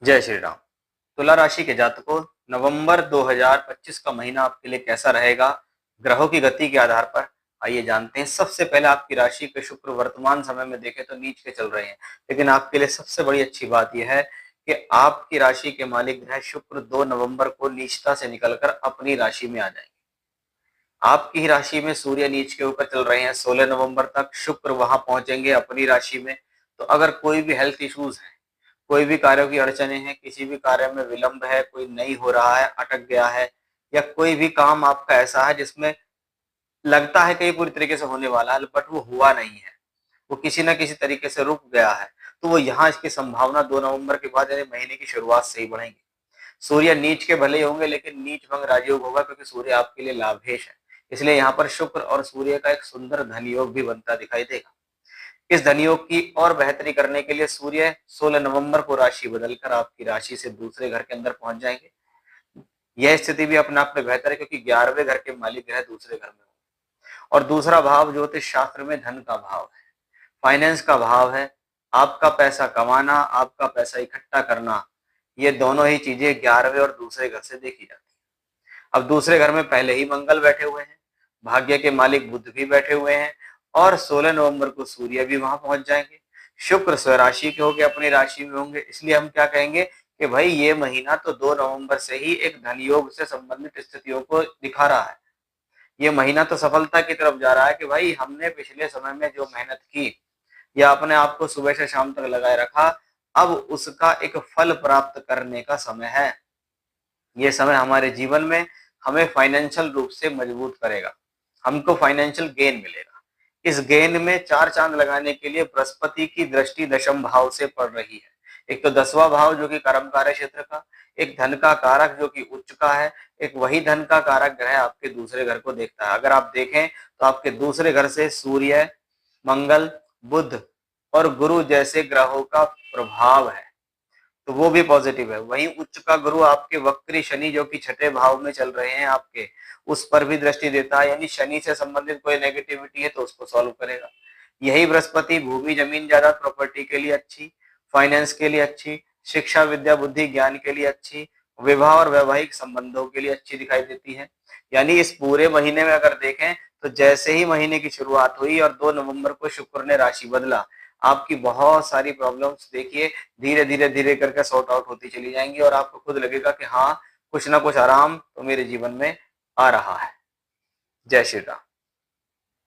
जय श्री राम। तुला राशि के जातकों, नवंबर 2025 का महीना आपके लिए कैसा रहेगा ग्रहों की गति के आधार पर, आइए जानते हैं। सबसे पहले आपकी राशि के शुक्र वर्तमान समय में देखें तो नीच के चल रहे हैं, लेकिन आपके लिए सबसे बड़ी अच्छी बात यह है कि आपकी राशि के मालिक ग्रह शुक्र 2 नवंबर को नीचता से निकलकर अपनी राशि में आ जाएंगे। आपकी ही राशि में सूर्य नीच के ऊपर चल रहे हैं। 16 नवंबर तक शुक्र वहां पहुंचेंगे अपनी राशि में। तो अगर कोई भी हेल्थ इश्यूज है, कोई भी कार्यों की अड़चने हैं, किसी भी कार्य में विलंब है, कोई नहीं हो रहा है, अटक गया है, या कोई भी काम आपका ऐसा है जिसमें लगता है कि ये पूरी तरीके से होने वाला है बट वो हुआ नहीं है, वो किसी ना किसी तरीके से रुक गया है, तो वो यहाँ इसकी संभावना 2 नवंबर के बाद यानी महीने की शुरुआत से ही बढ़ेंगी। सूर्य नीच के भले ही होंगे लेकिन नीच भंग राजयोग होगा, क्योंकि सूर्य आपके लिए लाभेश है। इसलिए यहाँ पर शुक्र और सूर्य का एक सुंदर धन योग भी बनता दिखाई देगा। इस धन योग की और बेहतरी करने के लिए सूर्य 16 नवंबर को राशि बदलकर आपकी राशि से दूसरे घर के अंदर पहुंच जाएंगे। यह स्थिति भी अपने आप में बेहतर है, क्योंकि 11वें घर के मालिक ग्रह दूसरे घर में होंगे। और दूसरा भाव ज्योतिष शास्त्र में धन का भाव है, फाइनेंस का भाव है। आपका पैसा कमाना, आपका पैसा इकट्ठा करना, ये दोनों ही चीजें 11वें और दूसरे घर से देखी जाती है। अब दूसरे घर में पहले ही मंगल बैठे हुए हैं, भाग्य के मालिक बुध भी बैठे हुए हैं, और 16 नवंबर को सूर्य भी वहां पहुंच जाएंगे। शुक्र स्वराशि के होकर अपनी राशि में होंगे। इसलिए हम क्या कहेंगे कि भाई ये महीना तो 2 नवंबर से ही एक धन योग से संबंधित स्थितियों को दिखा रहा है। ये महीना तो सफलता की तरफ जा रहा है कि भाई हमने पिछले समय में जो मेहनत की या अपने आप को सुबह से शाम तक लगाए रखा, अब उसका एक फल प्राप्त करने का समय है। ये समय हमारे जीवन में हमें फाइनेंशियल रूप से मजबूत करेगा, हमको फाइनेंशियल गेन मिलेगा। इस गेन में चार चांद लगाने के लिए बृहस्पति की दृष्टि दशम भाव से पड़ रही है। एक तो 10वां भाव जो कि कर्म कार्य क्षेत्र का, एक धन का कारक जो कि उच्च का है, एक वही धन का कारक ग्रह आपके दूसरे घर को देखता है। अगर आप देखें तो आपके दूसरे घर से सूर्य, मंगल, बुध और गुरु जैसे ग्रहों का प्रभाव है, तो वो भी पॉजिटिव है। वहीं उच्च का गुरु आपके वक्री शनि जो कि छठे भाव में चल रहे हैं आपके, उस पर भी दृष्टि देता है, यानी शनि से संबंधित कोई नेगेटिविटी है तो उसको सॉल्व करेगा। यही बृहस्पति भूमि जमीन जायदाद प्रॉपर्टी के लिए अच्छी, फाइनेंस के लिए अच्छी, शिक्षा विद्या बुद्धि ज्ञान के लिए अच्छी, विवाह और वैवाहिक संबंधों के लिए अच्छी दिखाई देती है। यानी इस पूरे महीने में अगर देखें तो जैसे ही महीने की शुरुआत हुई और 2 नवंबर को शुक्र ने राशि बदला, आपकी बहुत सारी प्रॉब्लम्स देखिए धीरे धीरे धीरे करके सॉर्ट आउट होती चली जाएंगी, और आपको खुद लगेगा कि हाँ, कुछ ना कुछ आराम तो मेरे जीवन में आ रहा है। जय श्री राम।